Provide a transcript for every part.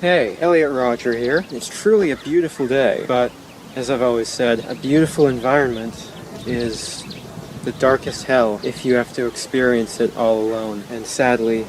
Hey, Elliot Rodger here. It's truly a beautiful day, but as I've always said, a beautiful environment is the darkest hell if you have to experience it all alone. And sadly,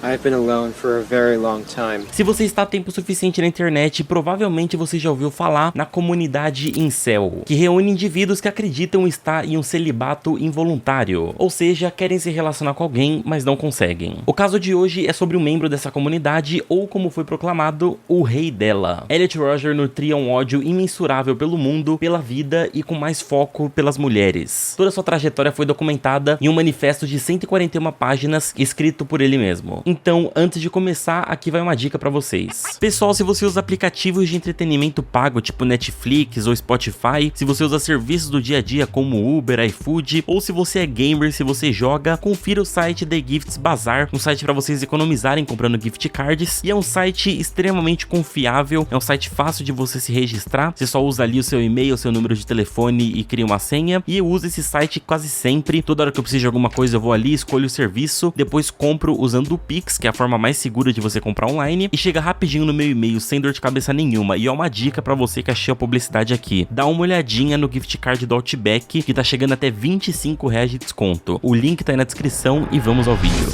I've been alone for a very long time. Se você está tempo suficiente na internet, provavelmente você já ouviu falar na comunidade Incel, que reúne indivíduos que acreditam estar em um celibato involuntário, ou seja, querem se relacionar com alguém, mas não conseguem. O caso de hoje é sobre um membro dessa comunidade, ou como foi proclamado, o rei dela. Elliot Rodger nutria um ódio imensurável pelo mundo, pela vida e com mais foco pelas mulheres. Toda sua trajetória foi documentada em um manifesto de 141 páginas escrito por ele mesmo. Então, antes de começar, aqui vai uma dica pra vocês. Pessoal, se você usa aplicativos de entretenimento pago, tipo Netflix ou Spotify, se você usa serviços do dia a dia como Uber, iFood, ou se você é gamer, se você joga, confira o site The Gifts Bazaar, um site pra vocês economizarem comprando gift cards, e é um site extremamente confiável, é um site fácil de você se registrar, você só usa ali o seu e-mail, o seu número de telefone e cria uma senha, e eu uso esse site quase sempre, toda hora que eu preciso de alguma coisa eu vou ali, escolho o serviço, depois compro usando o Pix, que é a forma mais segura de você comprar online, e chega rapidinho no meu e-mail sem dor de cabeça nenhuma. E é uma dica pra você que achei a publicidade aqui: dá uma olhadinha no gift card do Outback, que tá chegando até R$25 de desconto. O link tá aí na descrição e vamos ao vídeo.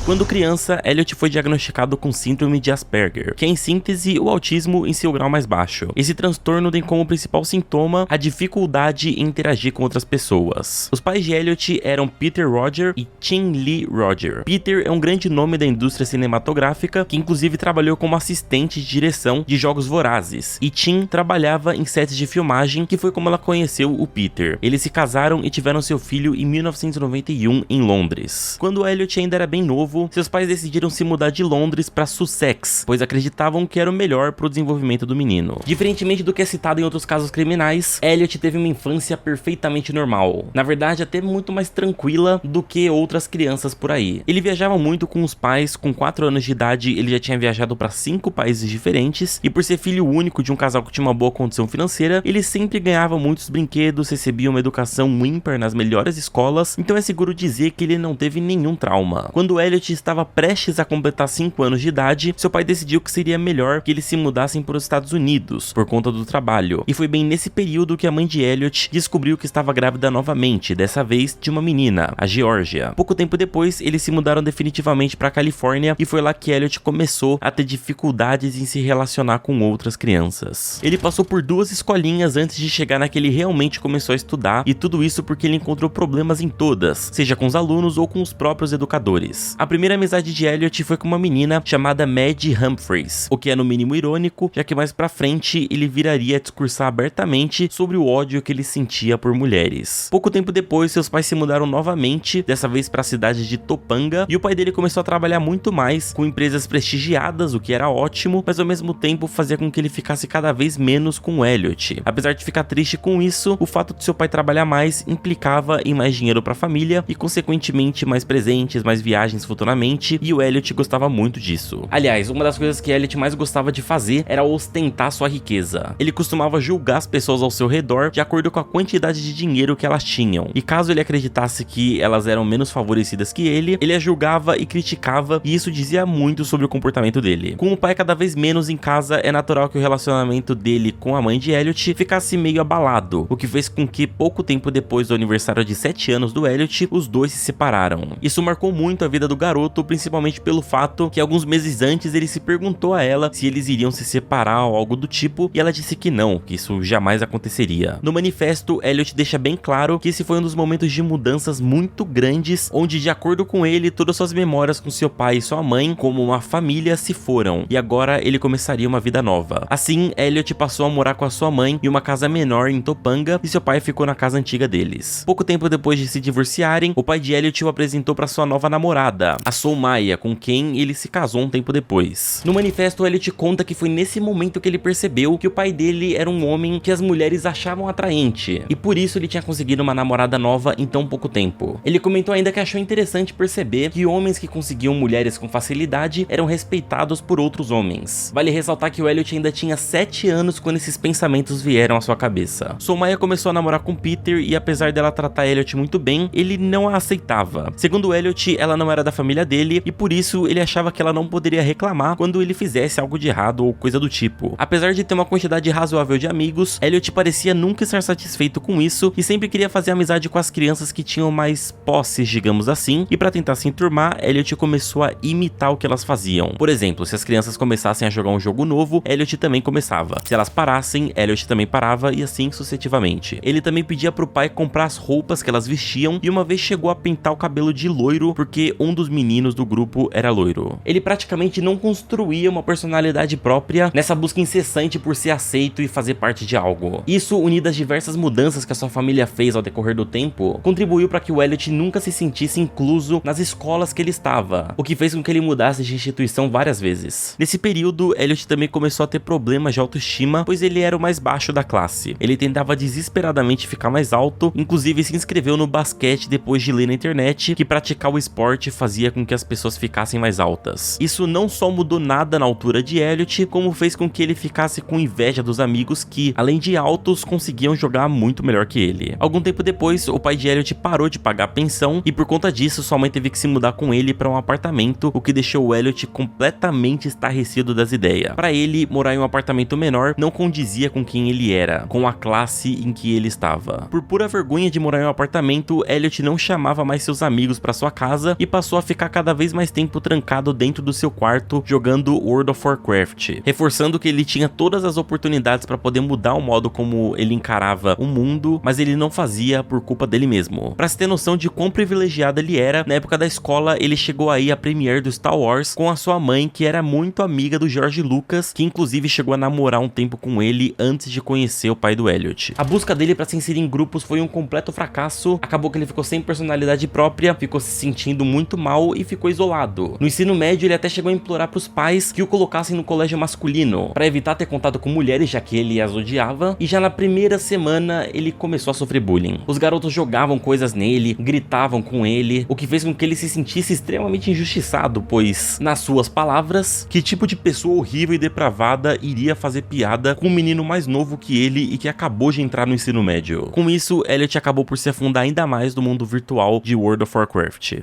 Quando criança, Elliot foi diagnosticado com síndrome de Asperger, que é em síntese o autismo em seu grau mais baixo. Esse transtorno tem como principal sintoma a dificuldade em interagir com outras pessoas. Os pais de Elliot eram Peter Rodger e Chin Lee Rodger. Peter é um grande nome da indústria cinematográfica, que inclusive trabalhou como assistente de direção de Jogos Vorazes, e Chin trabalhava em sets de filmagem, que foi como ela conheceu o Peter. Eles se casaram e tiveram seu filho em 1991 em Londres. Quando Elliot ainda era bem novo, seus pais decidiram se mudar de Londres para Sussex, pois acreditavam que era o melhor para o desenvolvimento do menino. Diferentemente do que é citado em outros casos criminais, Elliot teve uma infância perfeitamente normal. Na verdade, até muito mais tranquila do que outras crianças por aí. Ele viajava muito com os pais, com 4 anos de idade ele já tinha viajado para 5 países diferentes, e por ser filho único de um casal que tinha uma boa condição financeira, ele sempre ganhava muitos brinquedos, recebia uma educação ímpar nas melhores escolas, então é seguro dizer que ele não teve nenhum trauma. Quando Elliot estava prestes a completar 5 anos de idade, seu pai decidiu que seria melhor que eles se mudassem para os Estados Unidos, por conta do trabalho. E foi bem nesse período que a mãe de Elliot descobriu que estava grávida novamente, dessa vez de uma menina, a Georgia. Pouco tempo depois, eles se mudaram definitivamente para a Califórnia, e foi lá que Elliot começou a ter dificuldades em se relacionar com outras crianças. Ele passou por 2 escolinhas antes de chegar na que ele realmente começou a estudar, e tudo isso porque ele encontrou problemas em todas, seja com os alunos ou com os próprios educadores. A primeira amizade de Elliot foi com uma menina chamada Maddie Humphreys, o que é no mínimo irônico, já que mais pra frente ele viraria a discursar abertamente sobre o ódio que ele sentia por mulheres. Pouco tempo depois, seus pais se mudaram novamente, dessa vez para a cidade de Topanga, e o pai dele começou a trabalhar muito mais com empresas prestigiadas, o que era ótimo, mas ao mesmo tempo fazia com que ele ficasse cada vez menos com Elliot. Apesar de ficar triste com isso, o fato de seu pai trabalhar mais implicava em mais dinheiro para a família e consequentemente mais presentes, mais viagens futuramente, e o Elliot gostava muito disso. Aliás, uma das coisas que Elliot mais gostava de fazer era ostentar sua riqueza. Ele costumava julgar as pessoas ao seu redor de acordo com a quantidade de dinheiro que elas tinham, e caso ele acreditasse que elas eram menos favorecidas que ele a julgava e criticava, e isso dizia muito sobre o comportamento dele. Com o pai cada vez menos em casa, é natural que o relacionamento dele com a mãe de Elliot ficasse meio abalado, o que fez com que pouco tempo depois do aniversário de 7 anos do Elliot, os dois se separaram. Isso marcou muito a vida do garoto, principalmente pelo fato que alguns meses antes ele se perguntou a ela se eles iriam se separar ou algo do tipo, e ela disse que não, que isso jamais aconteceria. No manifesto, Elliot deixa bem claro que esse foi um dos momentos de mudanças muito grandes, onde de acordo com ele, todas suas memórias com seu pai e sua mãe, como uma família, se foram, e agora ele começaria uma vida nova. Assim, Elliot passou a morar com a sua mãe em uma casa menor em Topanga, e seu pai ficou na casa antiga deles. Pouco tempo depois de se divorciarem, o pai de Elliot o apresentou para sua nova namorada, a Soumaya, com quem ele se casou um tempo depois. No manifesto, Elliot conta que foi nesse momento que ele percebeu que o pai dele era um homem que as mulheres achavam atraente, e por isso ele tinha conseguido uma namorada nova em tão pouco tempo. Ele comentou ainda que achou interessante perceber que homens que conseguiam mulheres com facilidade eram respeitados por outros homens. Vale ressaltar que o Elliot ainda tinha 7 anos quando esses pensamentos vieram à sua cabeça. Soumaya começou a namorar com Peter, e apesar dela tratar Elliot muito bem, ele não a aceitava. Segundo Elliot, ela não era da família família dele, e por isso ele achava que ela não poderia reclamar quando ele fizesse algo de errado ou coisa do tipo. Apesar de ter uma quantidade razoável de amigos, Elliot parecia nunca estar satisfeito com isso e sempre queria fazer amizade com as crianças que tinham mais posses, digamos assim, e para tentar se enturmar, Elliot começou a imitar o que elas faziam. Por exemplo, se as crianças começassem a jogar um jogo novo, Elliot também começava. Se elas parassem, Elliot também parava e assim sucessivamente. Ele também pedia pro pai comprar as roupas que elas vestiam e uma vez chegou a pintar o cabelo de loiro porque um dos meninos do grupo era loiro. Ele praticamente não construía uma personalidade própria nessa busca incessante por ser aceito e fazer parte de algo. Isso, unido às diversas mudanças que a sua família fez ao decorrer do tempo, contribuiu para que o Elliot nunca se sentisse incluso nas escolas que ele estava, o que fez com que ele mudasse de instituição várias vezes. Nesse período, Elliot também começou a ter problemas de autoestima, pois ele era o mais baixo da classe. Ele tentava desesperadamente ficar mais alto, inclusive se inscreveu no basquete depois de ler na internet que praticar o esporte fazia com que as pessoas ficassem mais altas. Isso não só mudou nada na altura de Elliot, como fez com que ele ficasse com inveja dos amigos que, além de altos, conseguiam jogar muito melhor que ele. Algum tempo depois, o pai de Elliot parou de pagar a pensão e por conta disso, sua mãe teve que se mudar com ele para um apartamento, o que deixou o Elliot completamente estarrecido das ideias. Para ele, morar em um apartamento menor não condizia com quem ele era, com a classe em que ele estava. Por pura vergonha de morar em um apartamento, Elliot não chamava mais seus amigos para sua casa e passou a ficar cada vez mais tempo trancado dentro do seu quarto jogando World of Warcraft, reforçando que ele tinha todas as oportunidades para poder mudar o modo como ele encarava o mundo, mas ele não fazia por culpa dele mesmo. Para se ter noção de quão privilegiado ele era, na época da escola ele chegou a ir à premiere do Star Wars com a sua mãe, que era muito amiga do George Lucas, que inclusive chegou a namorar um tempo com ele antes de conhecer o pai do Elliot. A busca dele para se inserir em grupos foi um completo fracasso, acabou que ele ficou sem personalidade própria, ficou se sentindo muito mal e ficou isolado. No ensino médio ele até chegou a implorar para os pais que o colocassem no colégio masculino, para evitar ter contato com mulheres, já que ele as odiava, e já na primeira semana ele começou a sofrer bullying. Os garotos jogavam coisas nele, gritavam com ele, o que fez com que ele se sentisse extremamente injustiçado, pois, nas suas palavras, que tipo de pessoa horrível e depravada iria fazer piada com um menino mais novo que ele e que acabou de entrar no ensino médio. Com isso, Elliot acabou por se afundar ainda mais no mundo virtual de World of Warcraft.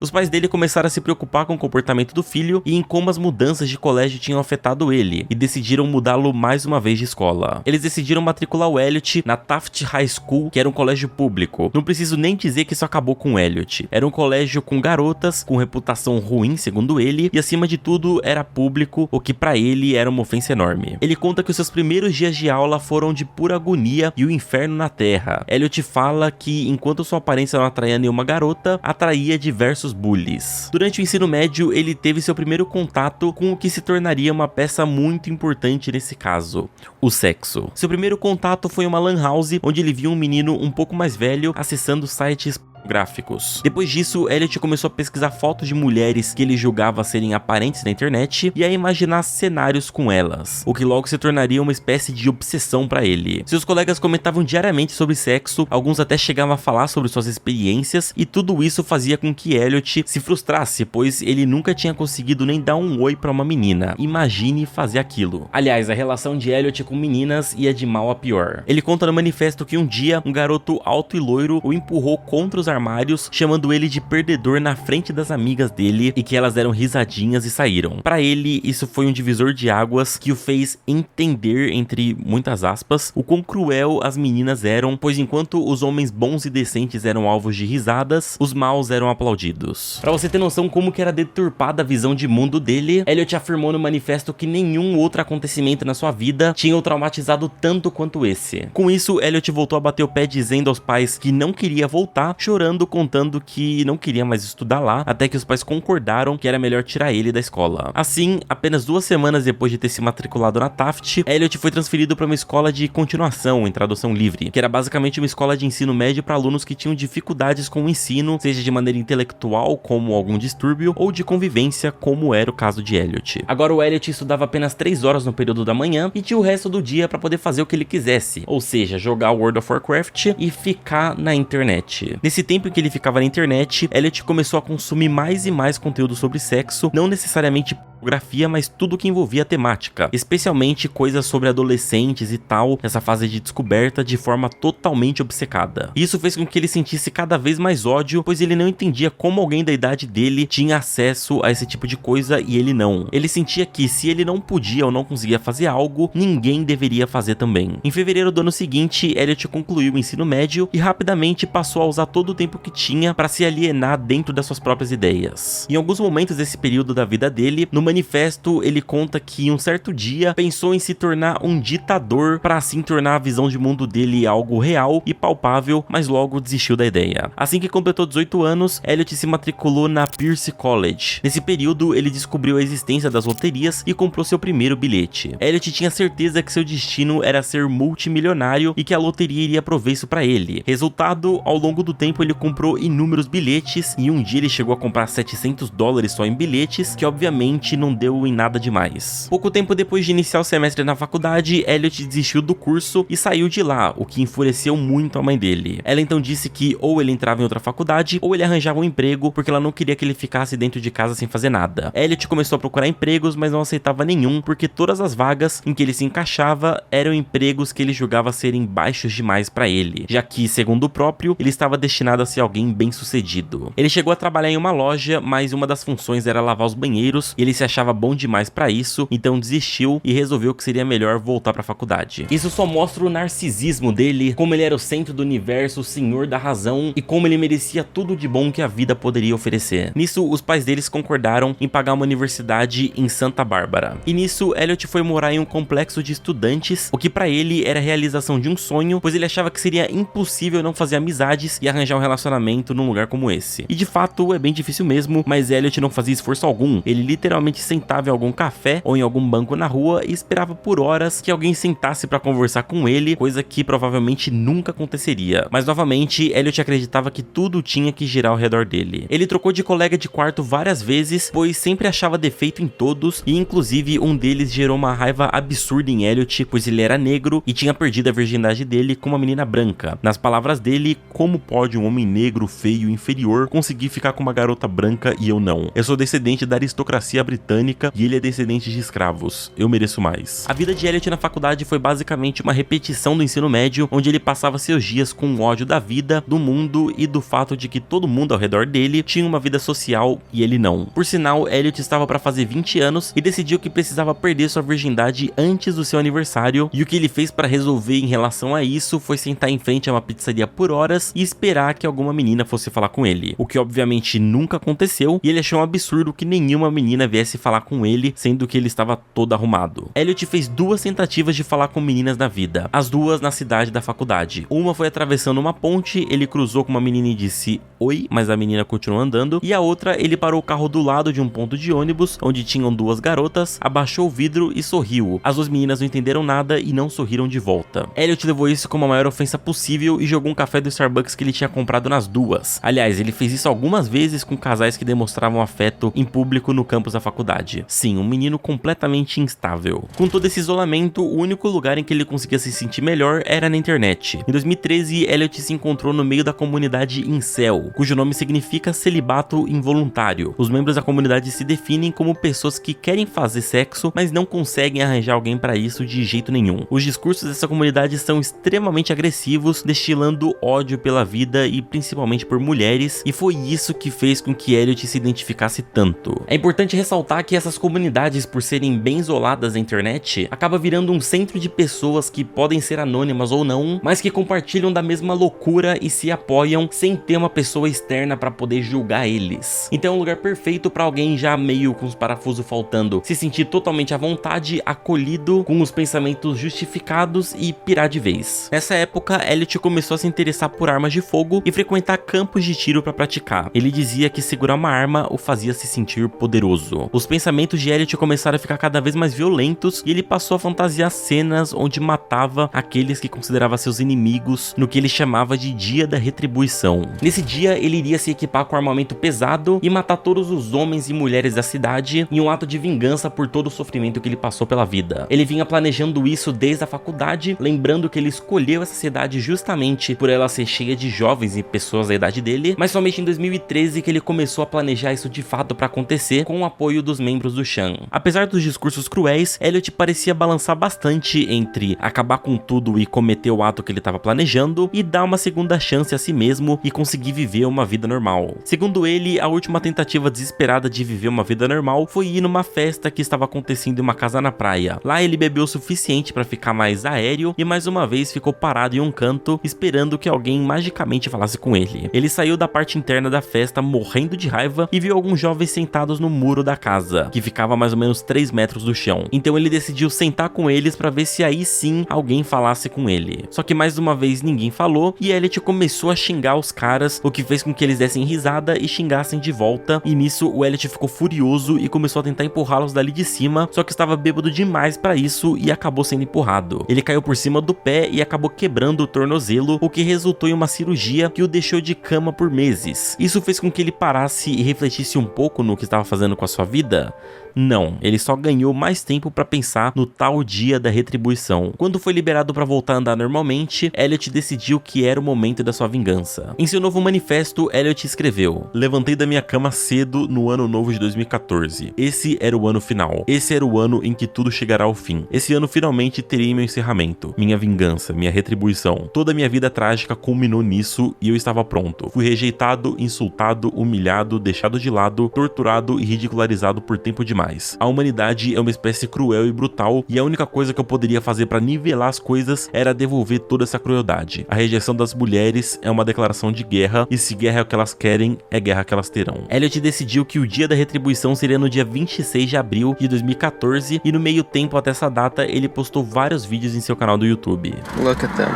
Os pais dele começaram a se preocupar com o comportamento do filho e em como as mudanças de colégio tinham afetado ele, e decidiram mudá-lo mais uma vez de escola. Eles decidiram matricular o Elliot na Taft High School, que era um colégio público. Não preciso nem dizer que isso acabou com o Elliot. Era um colégio com garotas, com reputação ruim, segundo ele, e acima de tudo era público, o que pra ele era uma ofensa enorme. Ele conta que os seus primeiros dias de aula foram de pura agonia e o inferno na terra. Elliot fala que, enquanto sua aparência não atraía nenhuma garota, atraía diversos bullies. Durante o ensino médio, ele teve seu primeiro contato com o que se tornaria uma peça muito importante nesse caso: o sexo. Seu primeiro contato foi uma lan house, onde ele viu um menino um pouco mais velho acessando sites gráficos. Depois disso, Elliot começou a pesquisar fotos de mulheres que ele julgava serem aparentes na internet e a imaginar cenários com elas, o que logo se tornaria uma espécie de obsessão para ele. Seus colegas comentavam diariamente sobre sexo, alguns até chegavam a falar sobre suas experiências, e tudo isso fazia com que Elliot se frustrasse, pois ele nunca tinha conseguido nem dar um oi para uma menina. Imagine fazer aquilo. Aliás, a relação de Elliot com meninas ia de mal a pior. Ele conta no manifesto que um dia um garoto alto e loiro o empurrou contra os armários, chamando ele de perdedor na frente das amigas dele, e que elas deram risadinhas e saíram. Para ele, isso foi um divisor de águas que o fez entender, entre muitas aspas, o quão cruel as meninas eram, pois enquanto os homens bons e decentes eram alvos de risadas, os maus eram aplaudidos. Para você ter noção como que era deturpada a visão de mundo dele, Elliot afirmou no manifesto que nenhum outro acontecimento na sua vida tinha o traumatizado tanto quanto esse. Com isso, Elliot voltou a bater o pé dizendo aos pais que não queria voltar, chorando, contando que não queria mais estudar lá, até que os pais concordaram que era melhor tirar ele da escola. Assim, apenas 2 semanas depois de ter se matriculado na Taft, Elliot foi transferido para uma escola de continuação, em tradução livre, que era basicamente uma escola de ensino médio para alunos que tinham dificuldades com o ensino, seja de maneira intelectual, como algum distúrbio, ou de convivência, como era o caso de Elliot. Agora o Elliot estudava apenas 3 horas no período da manhã e tinha o resto do dia para poder fazer o que ele quisesse, ou seja, jogar World of Warcraft e ficar na internet. Nesse tempo que ele ficava na internet, Elliot começou a consumir mais e mais conteúdo sobre sexo, não necessariamente fotografia, mas tudo que envolvia a temática, especialmente coisas sobre adolescentes e tal, nessa fase de descoberta de forma totalmente obcecada. Isso fez com que ele sentisse cada vez mais ódio, pois ele não entendia como alguém da idade dele tinha acesso a esse tipo de coisa e ele não. Ele sentia que se ele não podia ou não conseguia fazer algo, ninguém deveria fazer também. Em fevereiro do ano seguinte, Elliot concluiu o ensino médio e rapidamente passou a usar todo o tempo que tinha para se alienar dentro das suas próprias ideias. Em alguns momentos desse período da vida dele, no manifesto ele conta que um certo dia pensou em se tornar um ditador para assim tornar a visão de mundo dele algo real e palpável, mas logo desistiu da ideia. Assim que completou 18 anos, Elliot se matriculou na Pierce College. Nesse período, ele descobriu a existência das loterias e comprou seu primeiro bilhete. Elliot tinha certeza que seu destino era ser multimilionário e que a loteria iria prover isso para ele. Resultado, ao longo do tempo ele comprou inúmeros bilhetes e um dia ele chegou a comprar $700 só em bilhetes, que obviamente não deu em nada demais. Pouco tempo depois de iniciar o semestre na faculdade, Elliot desistiu do curso e saiu de lá, o que enfureceu muito a mãe dele. Ela então disse que ou ele entrava em outra faculdade ou ele arranjava um emprego, porque ela não queria que ele ficasse dentro de casa sem fazer nada. Elliot começou a procurar empregos, mas não aceitava nenhum, porque todas as vagas em que ele se encaixava eram empregos que ele julgava serem baixos demais para ele, já que, segundo o próprio, ele estava destinado a ser alguém bem-sucedido. Ele chegou a trabalhar em uma loja, mas uma das funções era lavar os banheiros, e ele se achava bom demais para isso, então desistiu e resolveu que seria melhor voltar para a faculdade. Isso só mostra o narcisismo dele, como ele era o centro do universo, o senhor da razão, e como ele merecia tudo de bom que a vida poderia oferecer. Nisso, os pais deles concordaram em pagar uma universidade em Santa Bárbara. E nisso, Elliot foi morar em um complexo de estudantes, o que para ele era a realização de um sonho, pois ele achava que seria impossível não fazer amizades e arranjar um relacionamento num lugar como esse. E de fato, é bem difícil mesmo, mas Elliot não fazia esforço algum. Ele literalmente sentava em algum café ou em algum banco na rua e esperava por horas que alguém sentasse para conversar com ele, coisa que provavelmente nunca aconteceria. Mas novamente, Elliot acreditava que tudo tinha que girar ao redor dele. Ele trocou de colega de quarto várias vezes, pois sempre achava defeito em todos, e inclusive um deles gerou uma raiva absurda em Elliot, pois ele era negro e tinha perdido a virgindade dele com uma menina branca. Nas palavras dele, como pode um homem negro, feio e inferior conseguir ficar com uma garota branca e eu não? Eu sou descendente da aristocracia britânica e ele é descendente de escravos. Eu mereço mais. A vida de Elliot na faculdade foi basicamente uma repetição do ensino médio, onde ele passava seus dias com ódio da vida, do mundo e do fato de que todo mundo ao redor dele tinha uma vida social e ele não. Por sinal, Elliot estava para fazer 20 anos e decidiu que precisava perder sua virgindade antes do seu aniversário, e o que ele fez para resolver em relação a isso foi sentar em frente a uma pizzaria por horas e esperar que alguma menina fosse falar com ele, o que obviamente nunca aconteceu, e ele achou um absurdo que nenhuma menina viesse falar com ele, sendo que ele estava todo arrumado. Elliot fez 2 tentativas de falar com meninas na vida, as 2 na cidade da faculdade. Uma foi atravessando uma ponte, ele cruzou com uma menina e disse oi, mas a menina continuou andando, e a outra ele parou o carro do lado de um ponto de ônibus, onde tinham 2 garotas, abaixou o vidro e sorriu. As 2 meninas não entenderam nada e não sorriram de volta. Elliot levou isso como a maior ofensa possível e jogou um café do Starbucks que ele tinha comprado nas 2. Aliás, ele fez isso algumas vezes com casais que demonstravam afeto em público no campus da faculdade. Sim, um menino completamente instável. Com todo esse isolamento, o único lugar em que ele conseguia se sentir melhor era na internet. Em 2013, Elliot se encontrou no meio da comunidade Incel, cujo nome significa celibato involuntário. Os membros da comunidade se definem como pessoas que querem fazer sexo, mas não conseguem arranjar alguém para isso de jeito nenhum. Os discursos dessa comunidade são extremamente agressivos, destilando ódio pela vida e principalmente por mulheres, e foi isso que fez com que Elliot se identificasse tanto. É importante ressaltar que essas comunidades, por serem bem isoladas na internet, acaba virando um centro de pessoas que podem ser anônimas ou não, mas que compartilham da mesma loucura e se apoiam sem ter uma pessoa externa para poder julgar eles. Então é um lugar perfeito para alguém já meio com os parafusos faltando se sentir totalmente à vontade, acolhido, com os pensamentos justificados e pirar de vez. Nessa época, Elliot começou a se interessar por armas de fogo e frequentar campos de tiro para praticar. Ele dizia que segurar uma arma o fazia se sentir poderoso. Os pensamentos de Elliot começaram a ficar cada vez mais violentos e ele passou a fantasiar cenas onde matava aqueles que considerava seus inimigos no que ele chamava de Dia da Retribuição. Nesse dia, ele iria se equipar com armamento pesado e matar todos os homens e mulheres da cidade em um ato de vingança por todo o sofrimento que ele passou pela vida. Ele vinha planejando isso desde a faculdade, lembrando que ele escolheu essa cidade justamente por ela ser cheia de jovens e pessoas da idade dele, mas somente em 2013 que ele começou a planejar isso de fato para acontecer com o apoio dos membros do Chan. Apesar dos discursos cruéis, Elliot parecia balançar bastante entre acabar com tudo e cometer o ato que ele estava planejando e dar uma segunda chance a si mesmo e conseguir viver uma vida normal. Segundo ele, a última tentativa desesperada de viver uma vida normal foi ir numa festa que estava acontecendo em uma casa na praia. Lá ele bebeu o suficiente para ficar mais aéreo e mais uma vez ficou parado em um canto esperando que alguém magicamente falasse com ele. Ele saiu da parte interna da festa morrendo de raiva e viu alguns jovens sentados no muro da casa, que ficava a mais ou menos 3 metros do chão. Então ele decidiu sentar com eles para ver se aí sim alguém falasse com ele. Só que mais uma vez ninguém falou e Elliot começou a xingar os caras, o que fez com que eles dessem risada e xingassem de volta. E nisso o Elliot ficou furioso e começou a tentar empurrá-los dali de cima, só que estava bêbado demais para isso e acabou sendo empurrado. Ele caiu por cima do pé e acabou quebrando o tornozelo, o que resultou em uma cirurgia que o deixou de cama por meses. Isso fez com que ele parasse e refletisse um pouco no que estava fazendo com a sua vida? Não, ele só ganhou mais tempo para pensar no tal dia da retribuição. Quando foi liberado para voltar a andar normalmente, Elliot decidiu que era o momento da sua vingança. Em seu novo manifesto, Elliot escreveu: "Levantei da minha cama cedo no ano novo de 2014. Esse era o ano final. Esse era o ano em que tudo chegará ao fim. Esse ano finalmente terei meu encerramento, minha vingança, minha retribuição. Toda a minha vida trágica culminou nisso e eu estava pronto. Fui rejeitado, insultado, humilhado, deixado de lado, torturado e ridicularizado por tempo demais. A humanidade é uma espécie cruel e brutal e a única coisa que eu poderia fazer para nivelar as coisas era devolver toda essa crueldade. A rejeição das mulheres é uma declaração de guerra e se guerra é o que elas querem, é guerra que elas terão." Elliot decidiu que o dia da retribuição seria no dia 26 de abril de 2014 e no meio tempo até essa data ele postou vários vídeos em seu canal do YouTube. Look at them.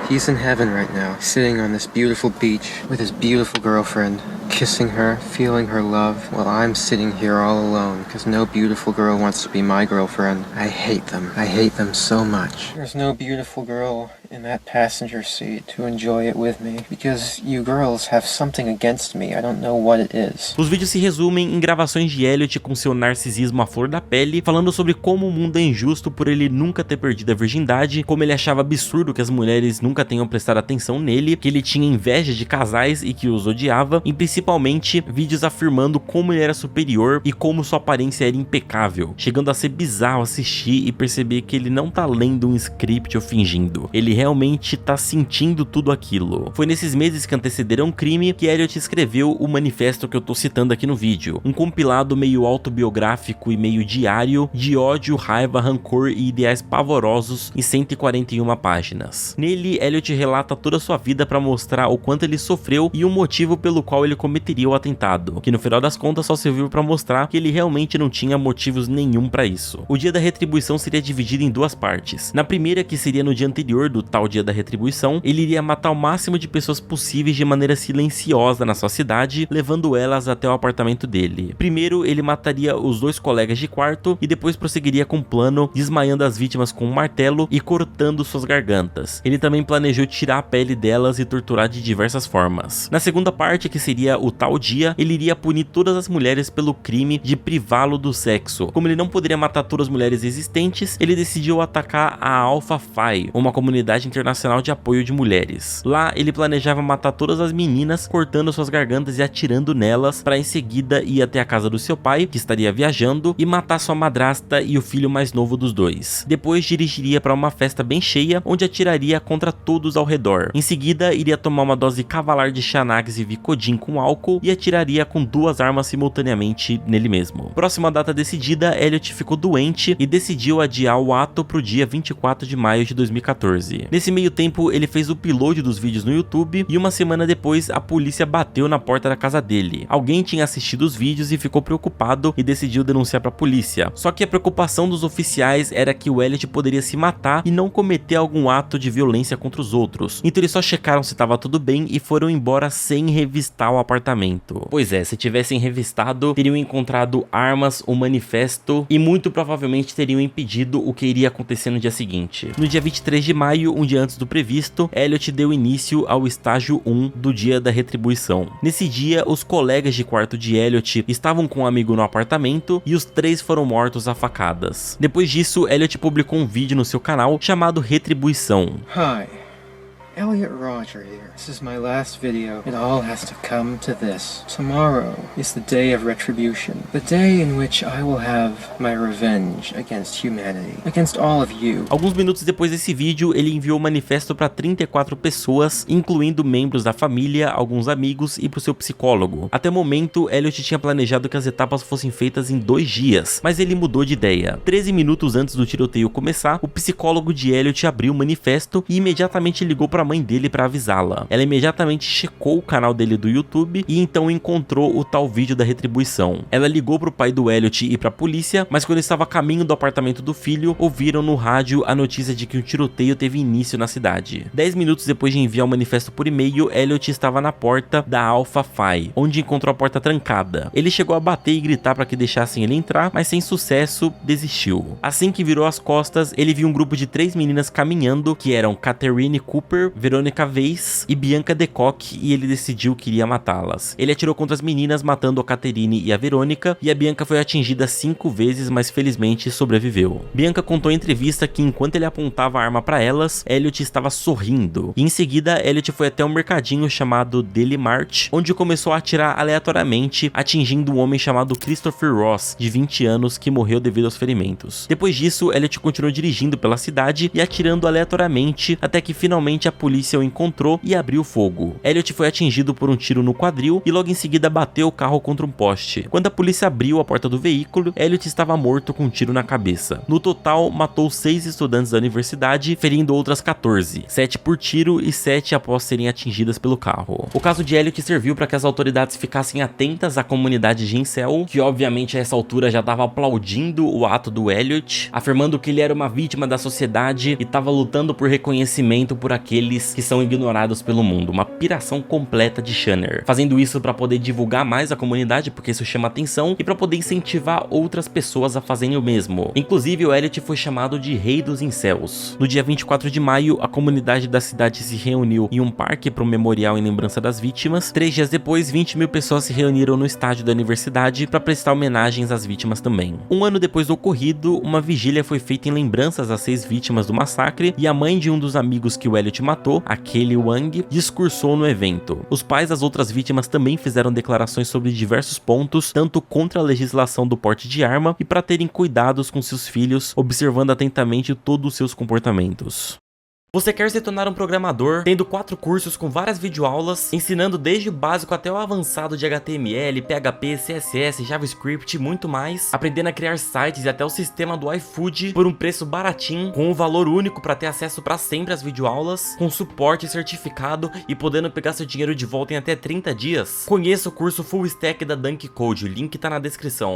He's in heaven right now, sitting on this beautiful beach with his beautiful girlfriend, kissing her, feeling her love, while I'm sitting here all alone because no beautiful girl wants to be my girlfriend. I hate them. I hate them so much. There's no beautiful girl in that passenger seat to enjoy it with me because you girls have something against me. I don't know what it is. Os vídeos se resumem em gravações de Elliot com seu narcisismo à flor da pele, falando sobre como o mundo é injusto por ele nunca ter perdido a virgindade, como ele achava absurdo que as mulheres nunca tenham prestado atenção nele, que ele tinha inveja de casais e que os odiava, e principalmente vídeos afirmando como ele era superior e como sua aparência era impecável, chegando a ser bizarro assistir e perceber que ele não tá lendo um script ou fingindo, ele realmente tá sentindo tudo aquilo. Foi nesses meses que antecederam o crime que Elliot escreveu o manifesto que eu tô citando aqui no vídeo, um compilado meio autobiográfico e meio diário de ódio, raiva, rancor e ideais pavorosos em 141 páginas. Nele, Elliot relata toda a sua vida para mostrar o quanto ele sofreu e o motivo pelo qual ele cometeria o atentado, que no final das contas só serviu para mostrar que ele realmente não tinha motivos nenhum para isso. O dia da retribuição seria dividido em duas partes. Na primeira, que seria no dia anterior do tal dia da retribuição, ele iria matar o máximo de pessoas possíveis de maneira silenciosa na sua cidade, levando elas até o apartamento dele. Primeiro, ele mataria os 2 colegas de quarto e depois prosseguiria com o plano, desmaiando as vítimas com um martelo e cortando suas gargantas. Ele também planejou tirar a pele delas e torturar de diversas formas. Na segunda parte, que seria o tal dia, ele iria punir todas as mulheres pelo crime de privá-lo do sexo. Como ele não poderia matar todas as mulheres existentes, ele decidiu atacar a Alpha Phi, uma comunidade internacional de apoio de mulheres. Lá, ele planejava matar todas as meninas, cortando suas gargantas e atirando nelas, para em seguida ir até a casa do seu pai, que estaria viajando, e matar sua madrasta e o filho mais novo dos dois. Depois dirigiria para uma festa bem cheia, onde atiraria contra todos ao redor. Em seguida, iria tomar uma dose cavalar de Xanax e Vicodin com álcool e atiraria com 2 armas simultaneamente nele mesmo. Próxima data decidida, Elliot ficou doente e decidiu adiar o ato pro dia 24 de maio de 2014. Nesse meio tempo, ele fez o upload dos vídeos no YouTube e uma semana depois, a polícia bateu na porta da casa dele. Alguém tinha assistido os vídeos e ficou preocupado e decidiu denunciar pra polícia. Só que a preocupação dos oficiais era que o Elliot poderia se matar e não cometer algum ato de violência contra os outros. Então eles só checaram se estava tudo bem e foram embora sem revistar o apartamento. Pois é, se tivessem revistado, teriam encontrado armas, o manifesto e muito provavelmente teriam impedido o que iria acontecer no dia seguinte. No dia 23 de maio, um dia antes do previsto, Elliot deu início ao estágio 1 do dia da retribuição. Nesse dia, os colegas de quarto de Elliot estavam com um amigo no apartamento e os 3 foram mortos a facadas. Depois disso, Elliot publicou um vídeo no seu canal chamado Retribuição. Hi. Elliot Rodger here. This is my last video. It all has to come to this. Tomorrow is the day of retribution. The day in which I will have my revenge against humanity. Against all of you. Alguns minutos depois desse vídeo, ele enviou o manifesto para 34 pessoas, incluindo membros da família, alguns amigos e pro seu psicólogo. Até o momento, Elliot tinha planejado que as etapas fossem feitas em 2 dias, mas ele mudou de ideia. 13 minutos antes do tiroteio começar, o psicólogo de Elliot abriu o manifesto e imediatamente ligou para a mãe dele para avisá-la. Ela imediatamente checou o canal dele do YouTube e então encontrou o tal vídeo da retribuição. Ela ligou pro pai do Elliot e pra polícia, mas quando estava a caminho do apartamento do filho, ouviram no rádio a notícia de que um tiroteio teve início na cidade. 10 minutos depois de enviar o manifesto por e-mail, Elliot estava na porta da Alpha Phi, onde encontrou a porta trancada. Ele chegou a bater e gritar para que deixassem ele entrar, mas sem sucesso, desistiu. Assim que virou as costas, ele viu um grupo de 3 meninas caminhando, que eram Catherine Cooper, Veronica Weiss e Bianca DeCock, e ele decidiu que iria matá-las. Ele atirou contra as meninas, matando a Catherine e a Verônica, e a Bianca foi atingida 5 vezes, mas felizmente sobreviveu. Bianca contou em entrevista que enquanto ele apontava a arma para elas, Elliot estava sorrindo. E em seguida, Elliot foi até um mercadinho chamado Deli Mart, onde começou a atirar aleatoriamente, atingindo um homem chamado Christopher Ross, de 20 anos, que morreu devido aos ferimentos. Depois disso, Elliot continuou dirigindo pela cidade e atirando aleatoriamente, até que finalmente a polícia o encontrou e abriu fogo. Elliot foi atingido por um tiro no quadril e logo em seguida bateu o carro contra um poste. Quando a polícia abriu a porta do veículo, Elliot estava morto com um tiro na cabeça. No total, matou 6 estudantes da universidade, ferindo outras 14, 7 por tiro e 7 após serem atingidas pelo carro. O caso de Elliot serviu para que as autoridades ficassem atentas à comunidade de incel, que obviamente a essa altura já estava aplaudindo o ato do Elliot, afirmando que ele era uma vítima da sociedade e estava lutando por reconhecimento por aqueles que são ignorados pelo mundo. Uma piração completa de Shanner, fazendo isso para poder divulgar mais a comunidade, porque isso chama atenção, e para poder incentivar outras pessoas a fazerem o mesmo. Inclusive, o Elliot foi chamado de Rei dos Incels. No dia 24 de maio, a comunidade da cidade se reuniu em um parque para um memorial em lembrança das vítimas. 3 dias depois, 20 mil pessoas se reuniram no estádio da universidade para prestar homenagens às vítimas também. Um ano depois do ocorrido, uma vigília foi feita em lembranças às 6 vítimas do massacre, e a mãe de um dos amigos que o Elliot matou, a Kelly Wang, discursou no evento. Os pais das outras vítimas também fizeram declarações sobre diversos pontos, tanto contra a legislação do porte de arma e para terem cuidados com seus filhos, observando atentamente todos os seus comportamentos. Você quer se tornar um programador, tendo 4 cursos com várias videoaulas, ensinando desde o básico até o avançado de HTML, PHP, CSS, JavaScript e muito mais, aprendendo a criar sites e até o sistema do iFood por um preço baratinho, com um valor único para ter acesso para sempre às videoaulas, com suporte certificado e podendo pegar seu dinheiro de volta em até 30 dias? Conheça o curso Full Stack da Dunk Code, o link tá na descrição.